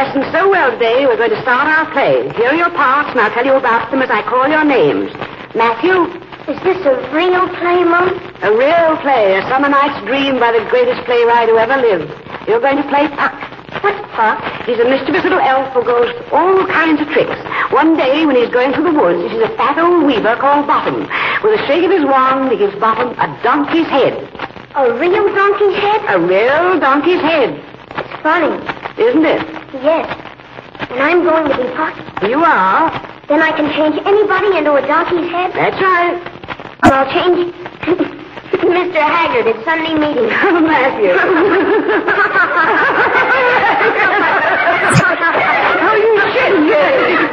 lessons so well today, we're going to start our play. Here are your parts, and I'll tell you about them as I call your names. Matthew? Is this a real play, Mom? A real play, a summer night's dream by the greatest playwright who ever lived. You're going to play Puck. What's Puck? He's a mischievous little elf who goes all kinds of tricks. One day, when he's going through the woods, he sees a fat old weaver called Bottom. With a shake of his wand, he gives Bottom a donkey's head. A real donkey's head? A real donkey's head. It's funny. Isn't it? Yes. And I'm going to be Puck. You are? Then I can change anybody into a donkey's head? That's right. Or I'll change Mr. Haggard at Sunday meeting. Oh, Matthew. Oh, you shouldn't.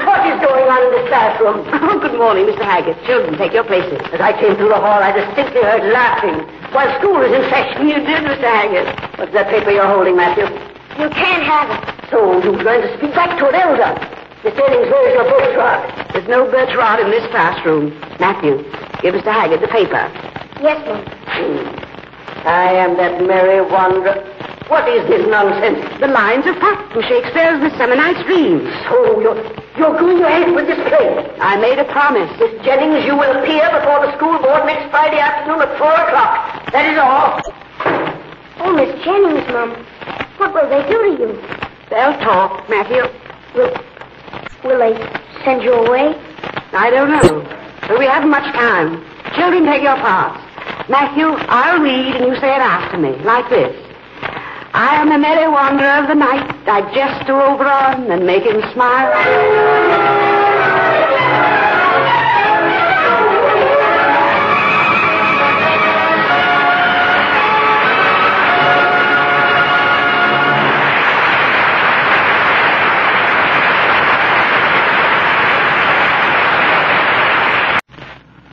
What is going on in this classroom? Oh, good morning, Mr. Haggard. Children, take your places. As I came through the hall, I distinctly heard laughing while school is in session. You did, Mr. Haggard. What's that paper you're holding, Matthew? You can't have it. So you're going to speak back to an elder. Miss Jennings, where's your birch rod? There's no birch rod in this classroom. Matthew, give Mr. Haggard the paper. Yes, Mom. I am that merry wanderer. What is this nonsense? The lines of Puck from Shakespeare's Midsummer Night's Dream. So you're going ahead with this play? I made a promise. Miss Jennings, you will appear before the school board next Friday afternoon at 4 o'clock. That is all. Oh, Miss Jennings, Mom. What will they do to you? They'll talk, Matthew. Will they send you away? I don't know. But we haven't much time. Children, take your parts. Matthew, I'll read and you say it after me, like this. I am the merry wanderer of the night. I jest to Oberon and make him smile.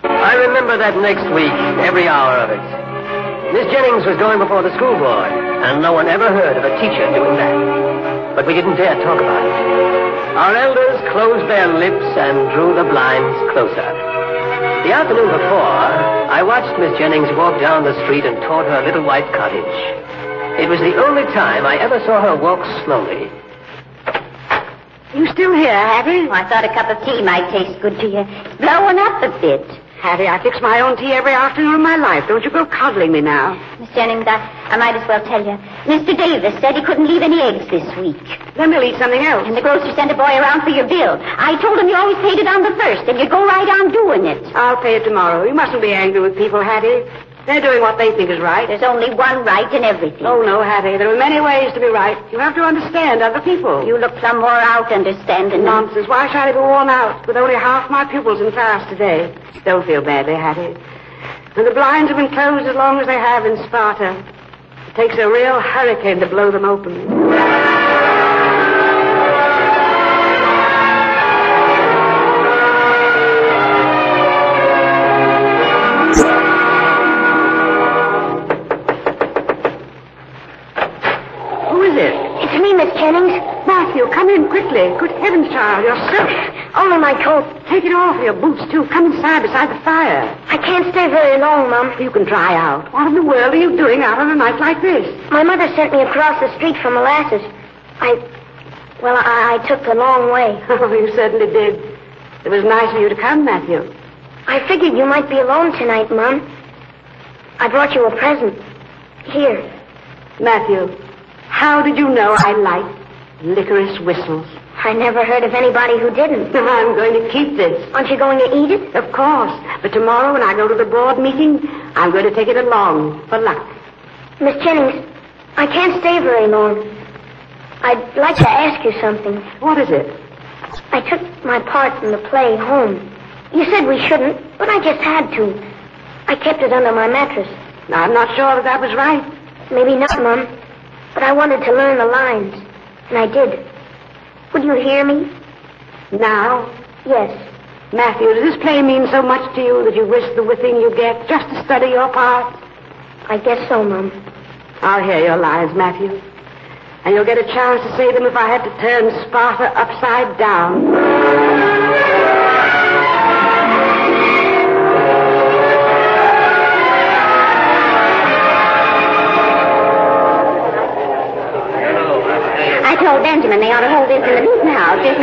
I remember that next week, every hour of it. Miss Jennings was going before the school board, and no one ever heard of a teacher doing that. But we didn't dare talk about it. Our elders closed their lips and drew the blinds closer. The afternoon before, I watched Miss Jennings walk down the street and toward her little white cottage. It was the only time I ever saw her walk slowly. You still here, Hattie? I thought a cup of tea might taste good to you. Blowing up a bit. Hattie, I fix my own tea every afternoon of my life. Don't you go coddling me now. Miss Jennings, I might as well tell you. Mr. Davis said he couldn't leave any eggs this week. Then we'll eat something else. And the grocer sent a boy around for your bill. I told him you always paid it on the first, and you go right on doing it. I'll pay it tomorrow. You mustn't be angry with people, Hattie. They're doing what they think is right. There's only one right in everything. Oh, no, Hattie. There are many ways to be right. You have to understand other people. You look plumb wore out understanding. Nonsense. Why should I be worn out with only half my pupils in class today? Don't feel badly, Hattie. And the blinds have been closed as long as they have in Sparta. It takes a real hurricane to blow them open. It's me, Miss Jennings. Matthew, come in quickly. Good heavens, child, you're sick. Only my coat. Take it off, your boots, too. Come inside beside the fire. I can't stay very long, Mom. You can dry out. What in the world are you doing out on a night like this? My mother sent me across the street from Molasses. I took the long way. Oh, you certainly did. It was nice of you to come, Matthew. I figured you might be alone tonight, Mom. I brought you a present. Here. Matthew, how did you know I liked licorice whistles? I never heard of anybody who didn't. I'm going to keep this. Aren't you going to eat it? Of course. But tomorrow when I go to the board meeting, I'm going to take it along for luck. Miss Jennings, I can't stay very long. I'd like to ask you something. What is it? I took my part in the play home. You said we shouldn't, but I just had to. I kept it under my mattress. I'm not sure that was right. Maybe not, Mom. But I wanted to learn the lines, and I did. Would you hear me? Now? Yes. Matthew, does this play mean so much to you that you risk the whipping you get just to study your part? I guess so, Mom. I'll hear your lines, Matthew. And you'll get a chance to say them if I had to turn Sparta upside down. I told Benjamin they ought to hold this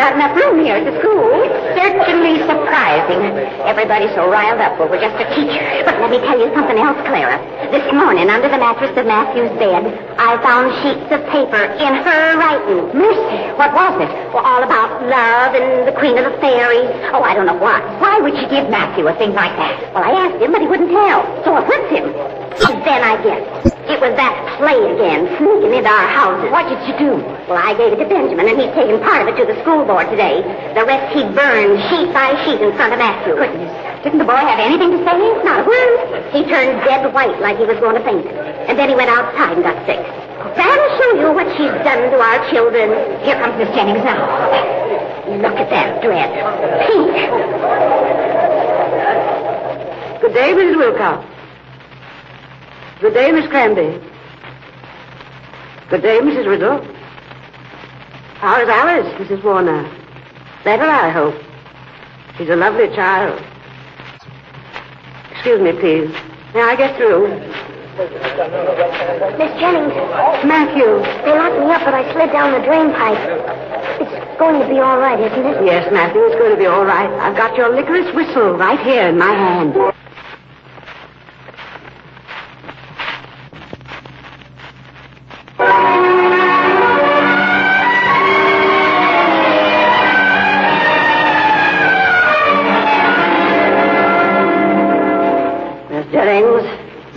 not enough room here at the school. It's certainly surprising. Everybody's so riled up over just a teacher. But let me tell you something else, Clara. This morning, under the mattress of Matthew's bed, I found sheets of paper in her writing. Mercy, what was it? Well, all about love and the Queen of the Fairies. Oh, I don't know what. Why would she give Matthew a thing like that? Well, I asked him, but he wouldn't tell. So I whipped him. And then I guessed. It was that play again, sneaking into our houses. What did you do? Well, I gave it to Benjamin, and he's taken part of it to the school board today. The rest he burned sheet by sheet in front of Matthew. Goodness. Didn't the boy have anything to say? Not a word. He turned dead white like he was going to faint. And then he went outside and got sick. That'll show you what she's done to our children. Here comes Miss Jennings now. Look at that dress. Pink. Good day, Mrs. Wilcox. Good day, Miss Cranby. Good day, Mrs. Riddle. How is Alice, Mrs. Warner? Better, I hope. She's a lovely child. Excuse me, please. May I get through? Miss Jennings. Matthew. They locked me up, but I slid down the drain pipe. It's going to be all right, isn't it? Yes, Matthew, it's going to be all right. I've got your licorice whistle right here in my hand.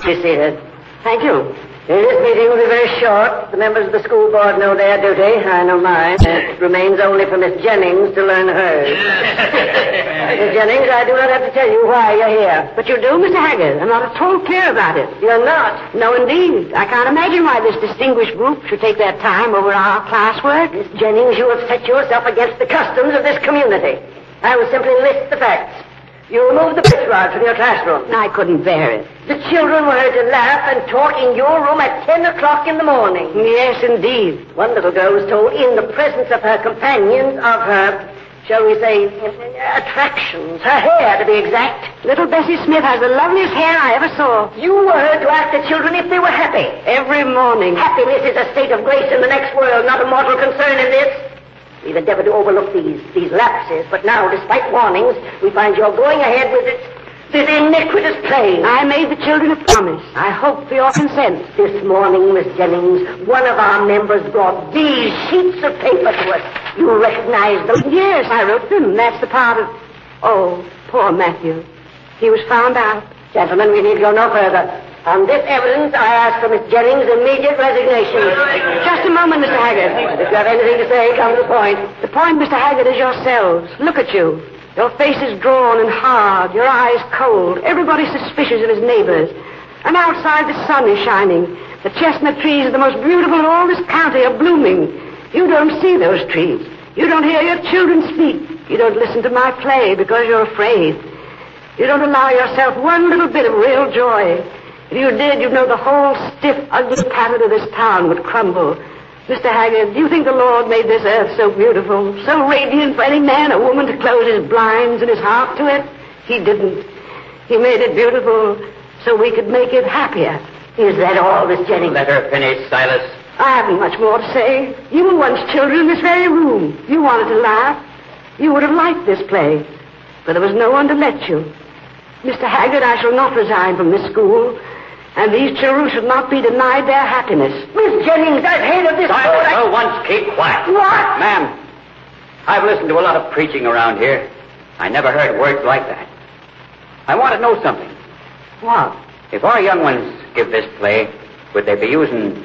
Be seated. Thank you. This meeting will be very short. The members of the school board know their duty. I know mine. It remains only for Miss Jennings to learn hers. Miss Jennings, I do not have to tell you why you're here. But you do, Mr. Haggard. I'm not at all clear about it. You're not? No, indeed. I can't imagine why this distinguished group should take their time over our classwork. Miss Jennings, you have set yourself against the customs of this community. I will simply list the facts. You removed the pitch rod from your classroom. I couldn't bear it. The children were heard to laugh and talk in your room at 10 o'clock in the morning. Yes, indeed. One little girl was told in the presence of her companions of her, shall we say, attractions. Her hair, to be exact. Little Bessie Smith has the loveliest hair I ever saw. You were heard to ask the children if they were happy. Every morning. Happiness is a state of grace in the next world, not a mortal concern in this. We've endeavored to overlook these lapses, but now, despite warnings, we find you're going ahead with this iniquitous play. I made the children a promise. I hope for your consent. This morning, Miss Jennings, one of our members brought these sheets of paper to us. You recognize them? Yes, I wrote them. That's the part of... Oh, poor Matthew. He was found out. Gentlemen, we need go no further. On this evidence, I ask for Miss Jennings' immediate resignation. Just a moment, Mr. Haggard. If you have anything to say, come to the point. The point, Mr. Haggard, is yourselves. Look at you. Your face is drawn and hard, your eyes cold. Everybody's suspicious of his neighbors. And outside the sun is shining. The chestnut trees, the most beautiful in all this county, are blooming. You don't see those trees. You don't hear your children speak. You don't listen to my play because you're afraid. You don't allow yourself one little bit of real joy. If you did, you'd know the whole stiff, ugly pattern of this town would crumble. Mr. Haggard, do you think the Lord made this earth so beautiful, so radiant for any man or woman to close his blinds and his heart to it? He didn't. He made it beautiful so we could make it happier. Is that all, Miss Jennings? Let her finish, Silas. I haven't much more to say. You were once children in this very room. You wanted to laugh. You would have liked this play, but there was no one to let you. Mr. Haggard, I shall not resign from this school. And these children should not be denied their happiness. Miss Jennings, I've hated this Silas, for once, keep quiet. What? Ma'am, I've listened to a lot of preaching around here. I never heard words like that. I want to know something. What? If our young ones give this play, would they be using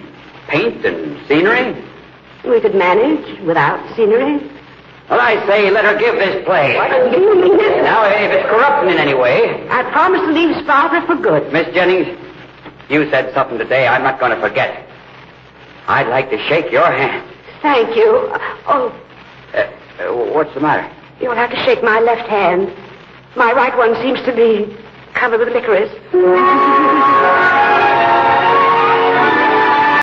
paint and scenery? We could manage without scenery. Well, I say, let her give this play. What do you mean? Now, if it's corrupting in any way... I promise to leave Sparta for good. Miss Jennings, you said something today I'm not going to forget. I'd like to shake your hand. Thank you. What's the matter? You'll have to shake my left hand. My right one seems to be covered with licorice.